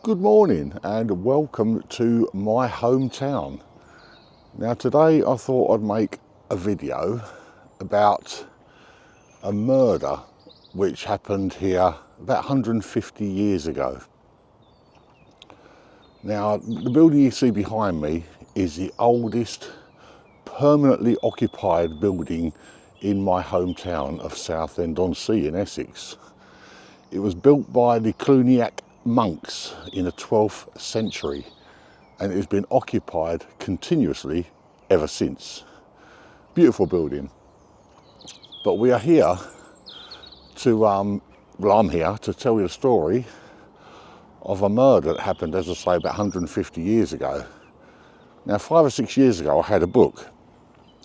Good morning and welcome to my hometown. Now today I thought I'd make a video about a murder which happened here about 150 years ago. Now the building you see behind me is the oldest permanently occupied building in my hometown of Southend-on-Sea in Essex. It was built by the Cluniac monks in the 12th century and it has been occupied continuously ever since. Beautiful building. But we are here to, I'm here to tell you the story of a murder that happened, as I say, about 150 years ago. Now 5 or 6 years ago I had a book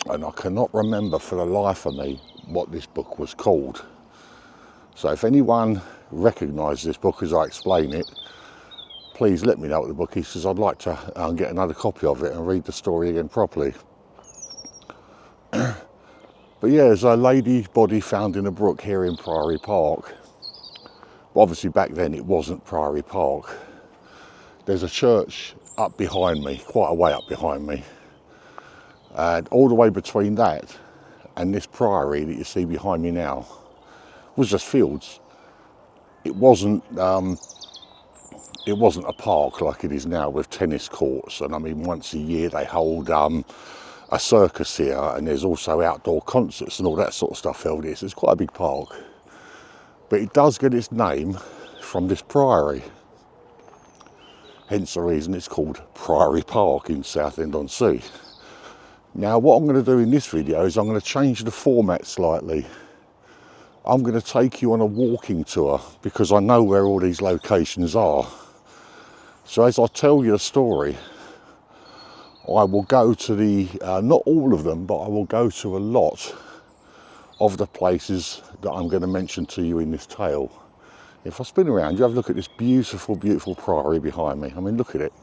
and I cannot remember for the life of me what this book was called. So if anyone recognises this book as I explain it, please let me know what the book is, because I'd like to get another copy of it and read the story again properly. But yeah, there's a lady body found in a brook here in Priory Park. But obviously back then it wasn't Priory Park. There's a church up behind me, quite a way up behind me. And all the way between that and this priory that you see behind me now was just fields. It wasn't a park like it is now with tennis courts. And I mean, once a year they hold a circus here, and there's also outdoor concerts and all that sort of stuff held here. So it's quite a big park. But it does get its name from this priory. Hence the reason it's called Priory Park in Southend-on-Sea. Now what I'm going to do in this video is I'm going to change the format slightly. I'm going to take you on a walking tour because I know where all these locations are. So as I tell you the story, I will go to the, not all of them, but I will go to a lot of the places that I'm going to mention to you in this tale. If I spin around, you have a look at this beautiful, beautiful priory behind me. I mean, look at it.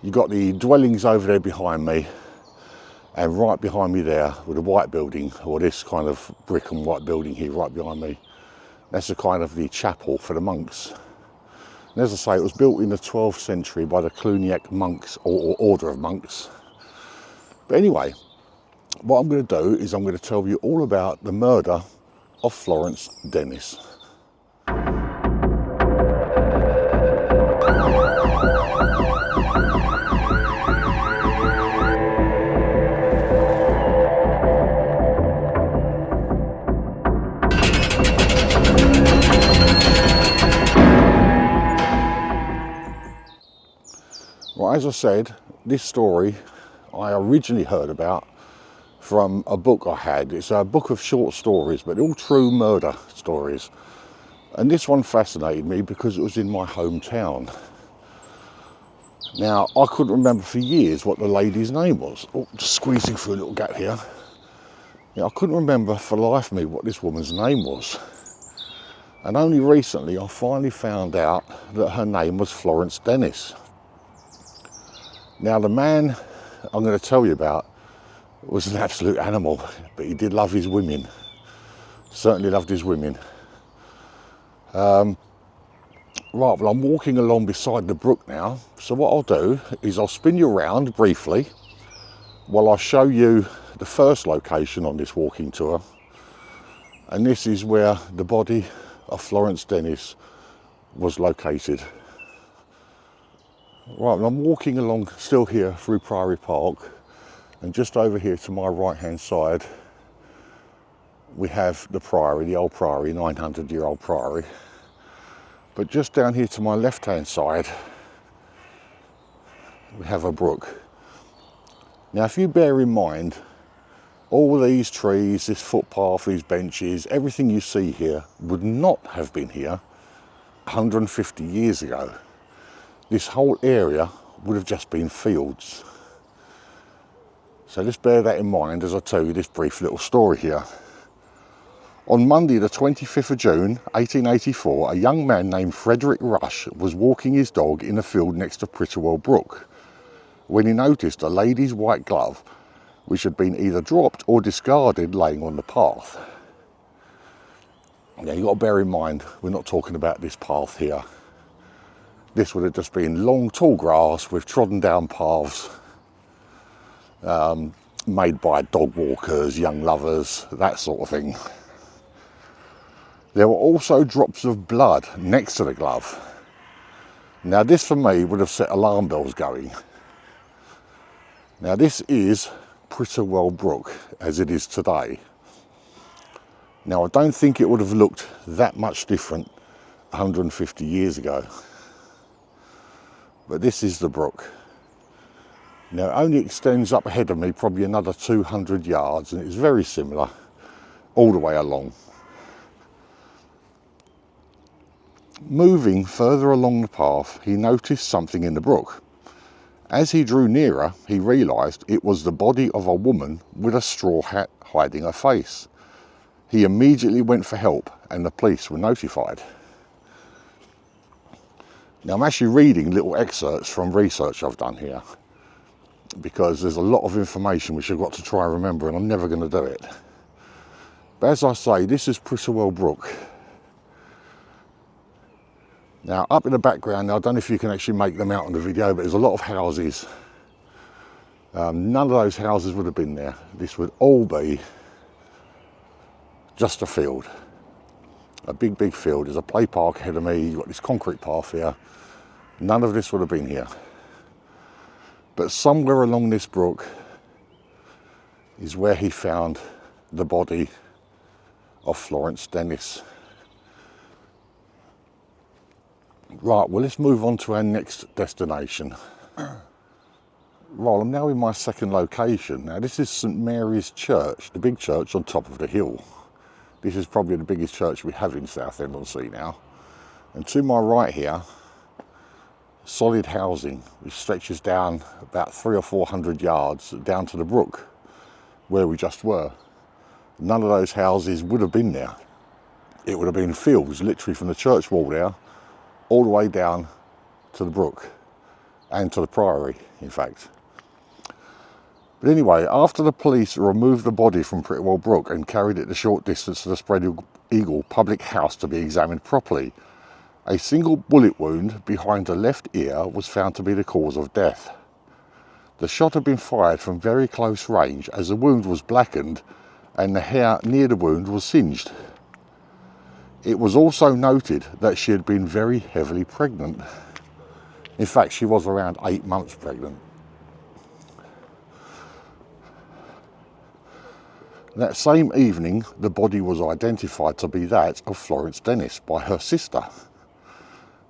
You've got the dwellings over there behind me, and right behind me there with a white building, or this kind of brick and white building here right behind me, that's the kind of the chapel for the monks. And as I say, it was built in the 12th century by the Cluniac monks, or order of monks. But anyway, what I'm going to do is I'm going to tell you all about the murder of Florence Dennis. Well, as I said, this story I originally heard about from a book I had. It's a book of short stories, but all true murder stories. And this one fascinated me because it was in my hometown. Now, I couldn't remember for years what the lady's name was. Oh, just squeezing through a little gap here. I couldn't remember for the life of me what this woman's name was. And only recently I finally found out that her name was Florence Dennis. Now, the man I'm going to tell you about was an absolute animal, but he did love his women. Certainly loved his women. Right, well, I'm walking along beside the brook now. So what I'll do is I'll spin you around briefly while I show you the first location on this walking tour. And this is where the body of Florence Dennis was located. Right, well, I'm walking along still here through Priory Park, and just over here to my right hand side we have the priory, the old priory, 900-year-old priory. But just down here to my left hand side we have a brook. Now if you bear in mind, all these trees, this footpath, these benches, everything you see here would not have been here 150 years ago. This whole area would have just been fields. So just bear that in mind as I tell you this brief little story here. On Monday the 25th of June 1884, a young man named Frederick Rush was walking his dog in a field next to Pritterwell Brook when he noticed a lady's white glove which had been either dropped or discarded laying on the path. Now you've got to bear in mind, we're not talking about this path here. This would have just been long, tall grass with trodden down paths made by dog walkers, young lovers, that sort of thing. There were also drops of blood next to the glove. Now this for me would have set alarm bells going. Now this is Pritterwell Brook as it is today. Now I don't think it would have looked that much different 150 years ago. But this is the brook. Now it only extends up ahead of me probably another 200 yards, and it's very similar all the way along. Moving further along the path, he noticed something in the brook. As he drew nearer, he realised it was the body of a woman with a straw hat hiding her face. He immediately went for help and the police were notified. Now I'm actually reading little excerpts from research I've done here, because there's a lot of information which I've got to try and remember, and I'm never going to do it. But as I say, this is Pritterwell Brook. Now up in the background, I don't know if you can actually make them out on the video, but there's a lot of houses. None of those houses would have been there. This would all be just a field. A big, big field. There's a play park ahead of me. You've got this concrete path here. None of this would have been here. But somewhere along this brook is where he found the body of Florence Dennis. Right, well, let's move on to our next destination. Right, I'm now in my second location. Now this is St Mary's Church, the big church on top of the hill. This is probably the biggest church we have in Southend-on-Sea now. And to my right here, solid housing, which stretches down about 300 or 400 yards down to the brook where we just were. None of those houses would have been there. It would have been fields, literally from the church wall there, all the way down to the brook, and to the priory, in fact. But anyway, after the police removed the body from Pritterwell Brook and carried it a short distance to the Spread Eagle public house to be examined properly, a single bullet wound behind the left ear was found to be the cause of death. The shot had been fired from very close range, as the wound was blackened and the hair near the wound was singed. It was also noted that she had been very heavily pregnant. In fact, she was around 8 months pregnant. That same evening, the body was identified to be that of Florence Dennis by her sister.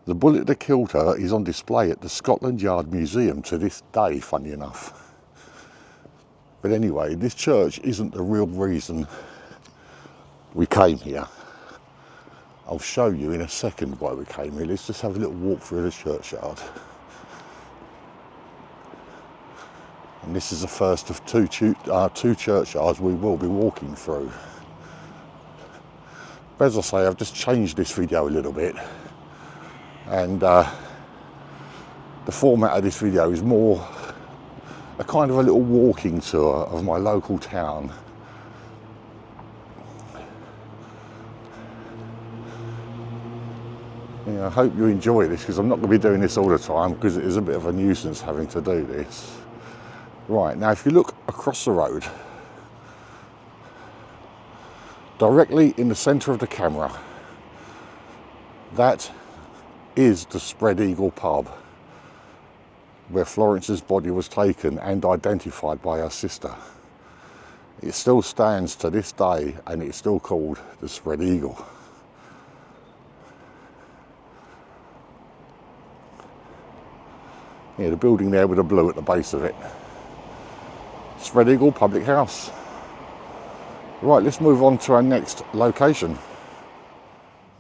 The bullet that killed her is on display at the Scotland Yard Museum to this day, funny enough. But anyway, this church isn't the real reason we came here. I'll show you in a second why we came here. Let's just have a little walk through the churchyard. And this is the first of two churchyards we will be walking through. But as I say, I've just changed this video a little bit. And the format of this video is more a kind of a little walking tour of my local town. Yeah, I hope you enjoy this, because I'm not going to be doing this all the time, because it is a bit of a nuisance having to do this. Right, now if you look across the road, directly in the centre of the camera, that is the Spread Eagle pub, where Florence's body was taken and identified by her sister. It still stands to this day, and it's still called the Spread Eagle. Yeah, the building there with the blue at the base of it. Spread Eagle Public House. Right, let's move on to our next location.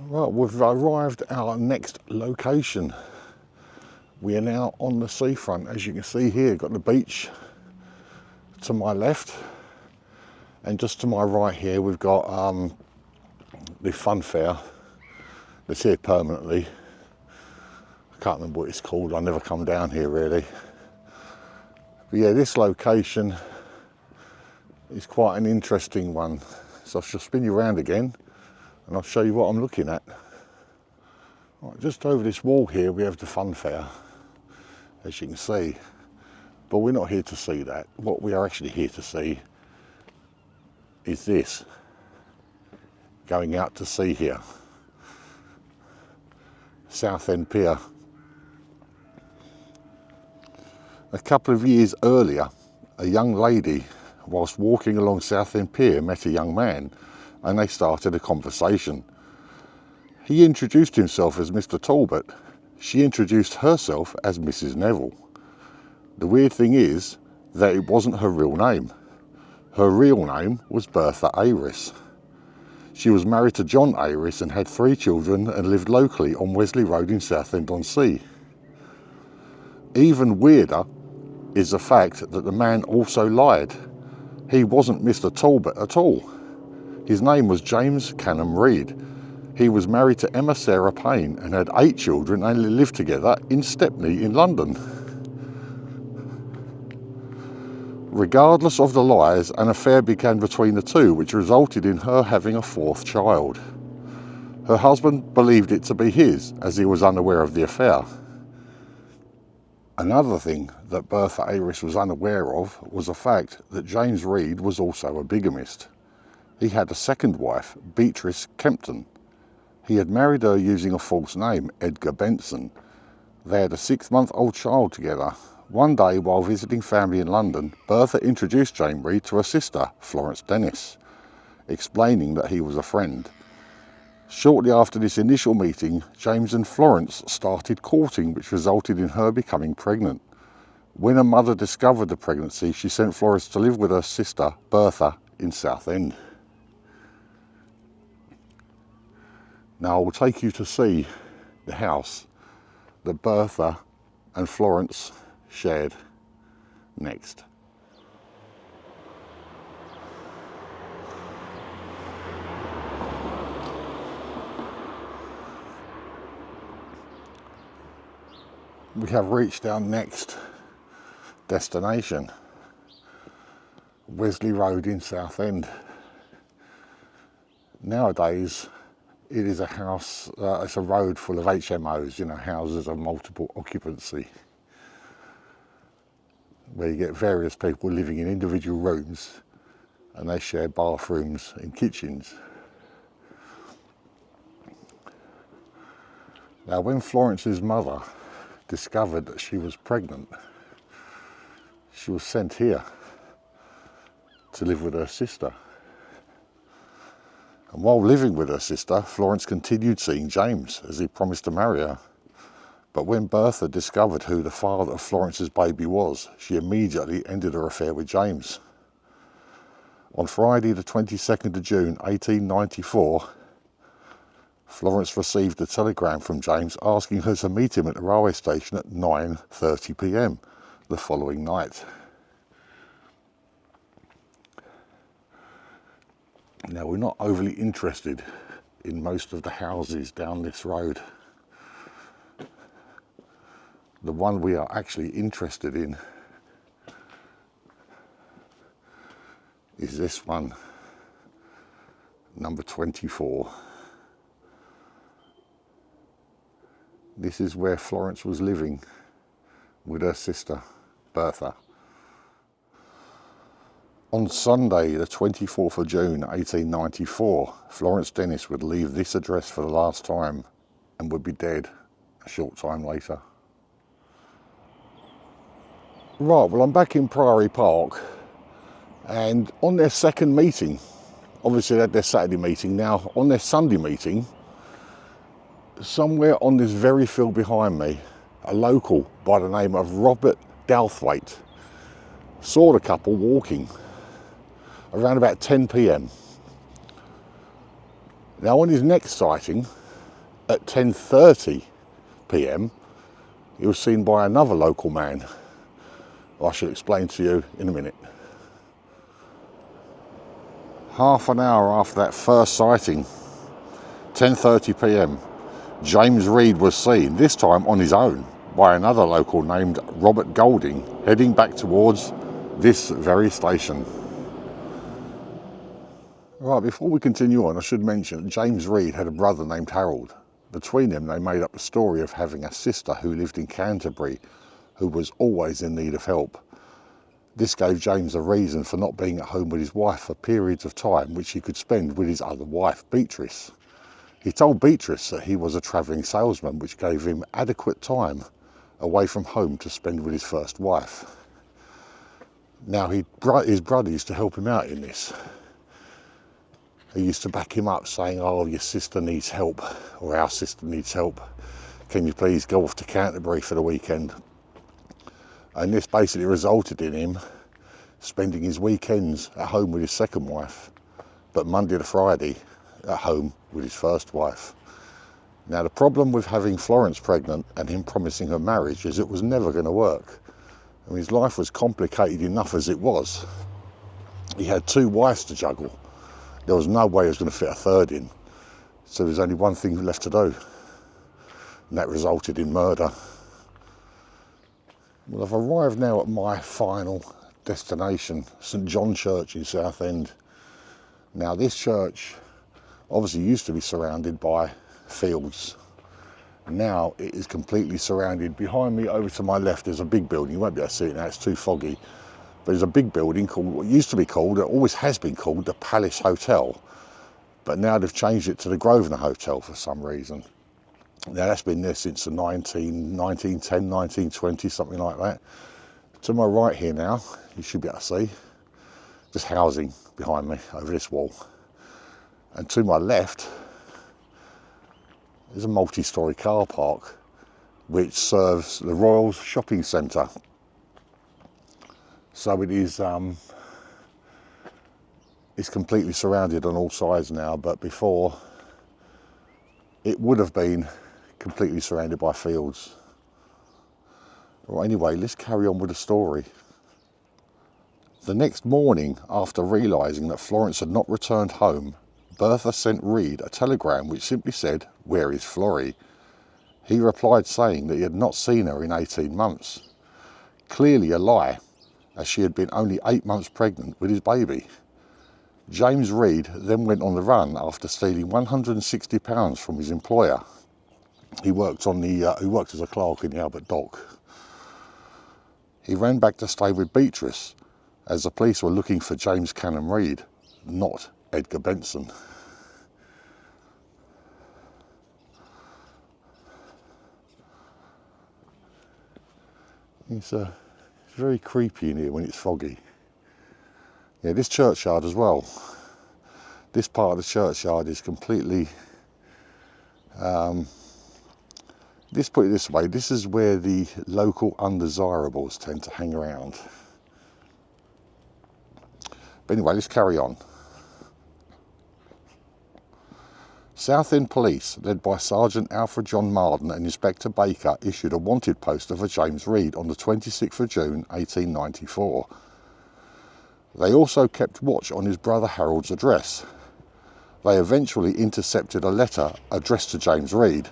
Right, we've arrived at our next location. We are now on the seafront, as you can see here. Got the beach to my left, and just to my right here we've got the fun fair that's here permanently. I can't remember what it's called. I never come down here really. But yeah, this location is quite an interesting one. So I shall spin you around again and I'll show you what I'm looking at. Right, just over this wall here we have the fun fair, as you can see. But we're not here to see that. What we are actually here to see is this, going out to sea here. Southend Pier. A couple of years earlier, a young lady, whilst walking along Southend Pier, met a young man and they started a conversation. He introduced himself as Mr. Talbot. She introduced herself as Mrs. Neville. The weird thing is that it wasn't her real name. Her real name was Bertha Ayres. She was married to John Ayres and had 3 children and lived locally on Wesley Road in Southend-on-Sea. Even weirder is the fact that the man also lied. He wasn't Mr. Talbot at all. His name was James Canham Reid. He was married to Emma Sarah Payne and had 8 children and lived together in Stepney in London. Regardless of the lies, an affair began between the two, which resulted in her having a 4th child. Her husband believed it to be his, as he was unaware of the affair. Another thing that Bertha Ayres was unaware of was the fact that James Reid was also a bigamist. He had a second wife, Beatrice Kempton. He had married her using a false name, Edgar Benson. They had a 6-month-old child together. One day, while visiting family in London, Bertha introduced James Reid to her sister, Florence Dennis, explaining that he was a friend. Shortly after this initial meeting, James and Florence started courting, which resulted in her becoming pregnant. When her mother discovered the pregnancy, she sent Florence to live with her sister, Bertha, in Southend. Now I will take you to see the house that Bertha and Florence shared next. We have reached our next destination, Wesley Road in Southend. Nowadays it is a house, it's a road full of HMOs, you know, houses of multiple occupancy, where you get various people living in individual rooms and they share bathrooms and kitchens. Now, when Florence's mother discovered that she was pregnant, she was sent here to live with her sister. And while living with her sister, Florence continued seeing James, as he promised to marry her. But when Bertha discovered who the father of Florence's baby was, she immediately ended her affair with James. On Friday the 22nd of June 1894, Florence received a telegram from James asking her to meet him at the railway station at 9:30 p.m. the following night. Now, we're not overly interested in most of the houses down this road. The one we are actually interested in is this one, number 24. This is where Florence was living with her sister, Bertha. On Sunday, the 24th of June 1894, Florence Dennis would leave this address for the last time and would be dead a short time later. Right, well, I'm back in Priory Park, and on their second meeting, obviously they had their Saturday meeting, now on their Sunday meeting, somewhere on this very field behind me, a local by the name of Robert Douthwaite saw the couple walking around about 10 p.m. Now, on his next sighting at 10:30 p.m, he was seen by another local man. I shall explain to you in a minute. Half an hour after that first sighting, 10:30 p.m, James Reid was seen, this time on his own, by another local named Robert Golding, heading back towards this very station. Right, before we continue on, I should mention that James Reid had a brother named Harold. Between them, they made up the story of having a sister who lived in Canterbury who was always in need of help. This gave James a reason for not being at home with his wife for periods of time which he could spend with his other wife, Beatrice. He told Beatrice that he was a travelling salesman, which gave him adequate time away from home to spend with his first wife. Now, his brother used to help him out in this. He used to back him up, saying, "Oh, your sister needs help, or our sister needs help. Can you please go off to Canterbury for the weekend?" And this basically resulted in him spending his weekends at home with his second wife, but Monday to Friday at home with his first wife. Now, the problem with having Florence pregnant and him promising her marriage is it was never going to work. I mean, his life was complicated enough as it was. He had 2 wives to juggle. There was no way he was going to fit a third in. So there's only one thing left to do, and that resulted in murder. Well, I've arrived now at my final destination, St John Church in Southend. Now, this church obviously used to be surrounded by fields. Now it is completely surrounded. Behind me, over to my left, there's a big building. You won't be able to see it now, it's too foggy. But there's a big building called, what used to be called, it always has been called, the Palace Hotel. But now they've changed it to the Grosvenor Hotel for some reason. Now, that's been there since the 1910, 1920, something like that. To my right here now, you should be able to see, just housing behind me over this wall. And to my left, there's a multi-storey car park which serves the Royals Shopping Centre. So it is, it's completely surrounded on all sides now, but before it would have been completely surrounded by fields. Well, anyway, let's carry on with the story. The next morning, after realising that Florence had not returned home, Bertha sent Reed a telegram which simply said, "Where is Florrie?" He replied saying that he had not seen her in 18 months. Clearly a lie, as she had been only 8 months pregnant with his baby. James Reed then went on the run after stealing £160 from his employer. He worked as a clerk in the Albert Dock. He ran back to stay with Beatrice, as the police were looking for James Cannon Reed, not Edgar Benson. It's very creepy in here when it's foggy. Yeah, this churchyard as well. This part of the churchyard is completely, let's put it this way, this is where the local undesirables tend to hang around. But anyway, let's carry on. Southend Police, led by Sergeant Alfred John Marden and Inspector Baker, issued a wanted poster for James Reed on the 26th of June 1894. They also kept watch on his brother Harold's address. They eventually intercepted a letter addressed to James Reed.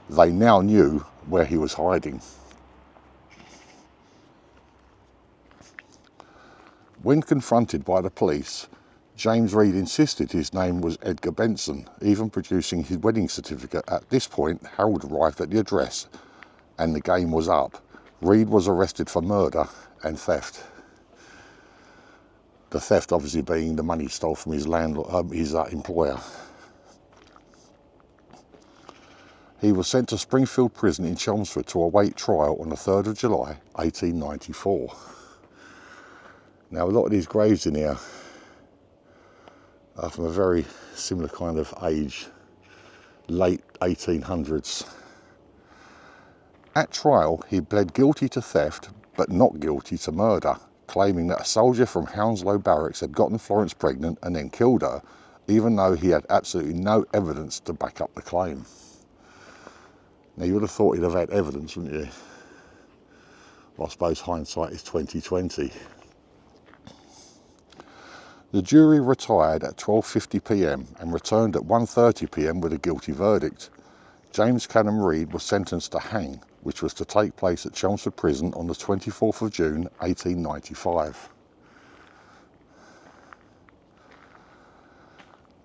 They now knew where he was hiding. When confronted by the police, James Reed insisted his name was Edgar Benson, even producing his wedding certificate. At this point, Harold arrived at the address and the game was up. Reed was arrested for murder and theft. The theft obviously being the money he stole from his employer. He was sent to Springfield Prison in Chelmsford to await trial on the 3rd of July 1894. Now, a lot of these graves in here are from a very similar kind of age, late 1800s. At trial, he pled guilty to theft, but not guilty to murder, claiming that a soldier from Hounslow Barracks had gotten Florence pregnant and then killed her, even though he had absolutely no evidence to back up the claim. Now, you would have thought he'd have had evidence, wouldn't you? Well, I suppose hindsight is 20/20. The jury retired at 12:50 p.m. and returned at 1:30 p.m. with a guilty verdict. James Cannon Reed was sentenced to hang, which was to take place at Chelmsford Prison on the 24th of June 1895.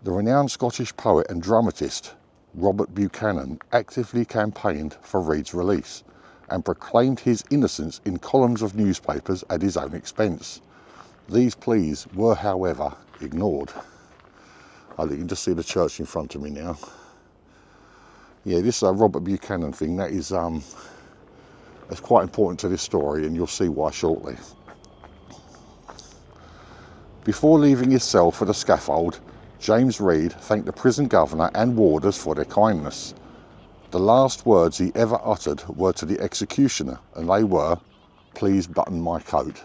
The renowned Scottish poet and dramatist Robert Buchanan actively campaigned for Reed's release and proclaimed his innocence in columns of newspapers at his own expense. These pleas were, however, ignored. You can just see the church in front of me now. Yeah, this Robert Buchanan thing, that's quite important to this story, and you'll see why shortly. Before leaving his cell for the scaffold, James Reed thanked the prison governor and warders for their kindness. The last words he ever uttered were to the executioner, and they were, "Please button my coat."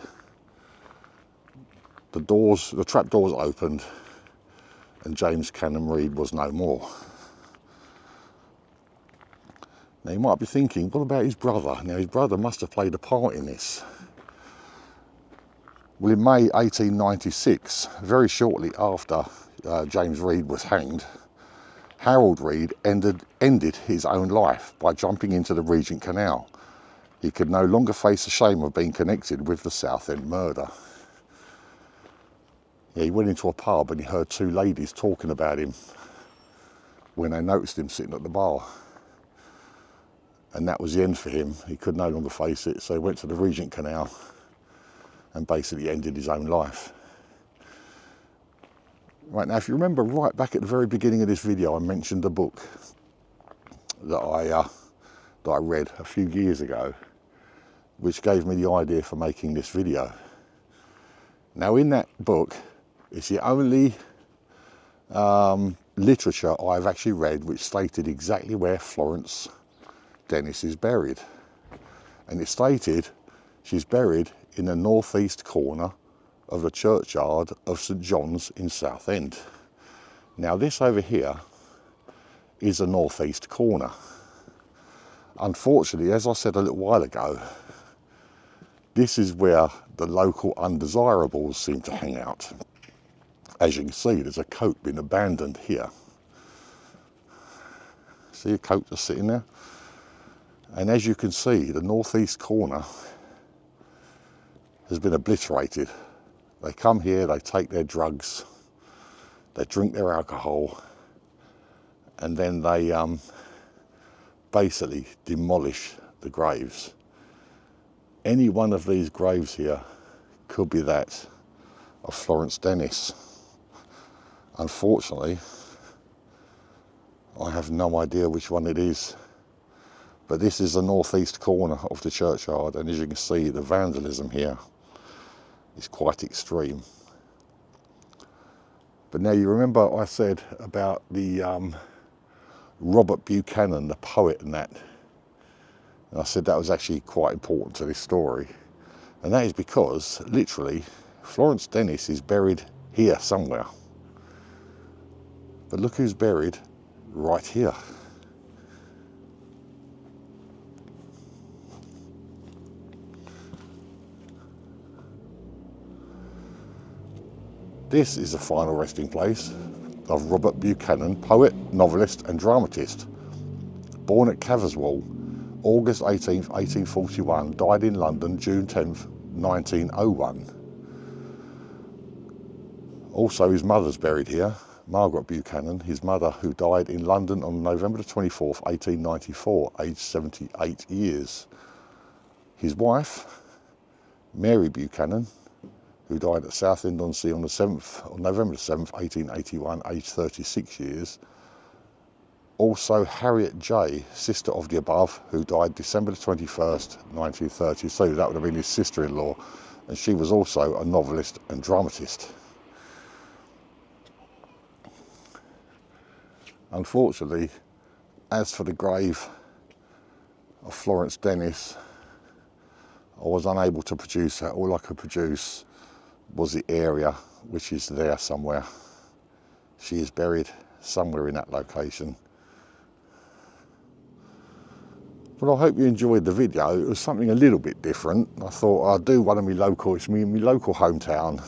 The trap doors opened, and James Cannon Reed was no more. Now you might be thinking, what about his brother? Now his brother must have played a part in this. Well, in May 1896, very shortly after James Reed was hanged, Harold Reed ended his own life by jumping into the Regent Canal. He could no longer face the shame of being connected with the Southend murder. Yeah, he went into a pub and he heard two ladies talking about him when they noticed him sitting at the bar. And that was the end for him. He could no longer face it, so he went to the Regent Canal and basically ended his own life. Right, now if you remember right back at the very beginning of this video, I mentioned a book that I read a few years ago, which gave me the idea for making this video. Now in that book, it's the only literature I've actually read which stated exactly where Florence Dennis is buried. And it stated she's buried in the northeast corner of the churchyard of St John's in Southend. Now this over here is the northeast corner. Unfortunately, as I said a little while ago, this is where the local undesirables seem to hang out. As you can see, there's a coat been abandoned here. See a coat just sitting there? And as you can see, the northeast corner has been obliterated. They come here, they take their drugs, they drink their alcohol, and then they basically demolish the graves. Any one of these graves here could be that of Florence Dennis. Unfortunately, I have no idea which one it is. But this is the northeast corner of the churchyard, and as you can see, the vandalism here is quite extreme. But now you remember I said about the Robert Buchanan, the poet, and that. And I said that was actually quite important to this story. And that is because, literally, Florence Dennis is buried here somewhere. But look who's buried right here. This is the final resting place of Robert Buchanan, poet, novelist and dramatist. Born at Caverswall, August 18th, 1841, died in London, June 10th, 1901. Also his mother's buried here, Margaret Buchanan, his mother, who died in London on November 24th, 1894, aged 78 years. His wife, Mary Buchanan, who died at Southend-on-Sea on November 7th, 1881, aged 36 years. Also Harriet J, sister of the above, who died December 21st, 1932. That would have been his sister-in-law, and she was also a novelist and dramatist. Unfortunately, as for the grave of Florence Dennis, I was unable to produce that. All I could produce was the area, which is there somewhere. She is buried somewhere in that location. But I hope you enjoyed the video. It was something a little bit different. I thought I'd do one of my local, it's my local hometown.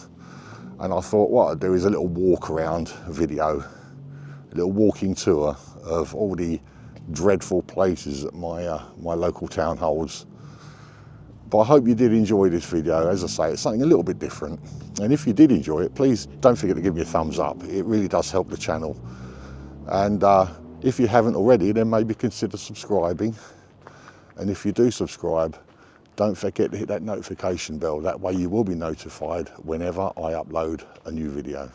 And I thought what I'd do is a little walk around video, a little walking tour of all the dreadful places that my local town holds. But I hope you did enjoy this video. As I say, it's something a little bit different. And if you did enjoy it, please don't forget to give me a thumbs up. It really does help the channel. And If you haven't already, then maybe consider subscribing. And if you do subscribe, don't forget to hit that notification bell. That way you will be notified whenever I upload a new video.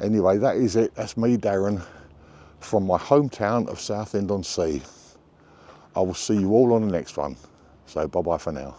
Anyway, that is it. That's me, Darren, from my hometown of Southend-on-Sea. I will see you all on the next one. So bye-bye for now.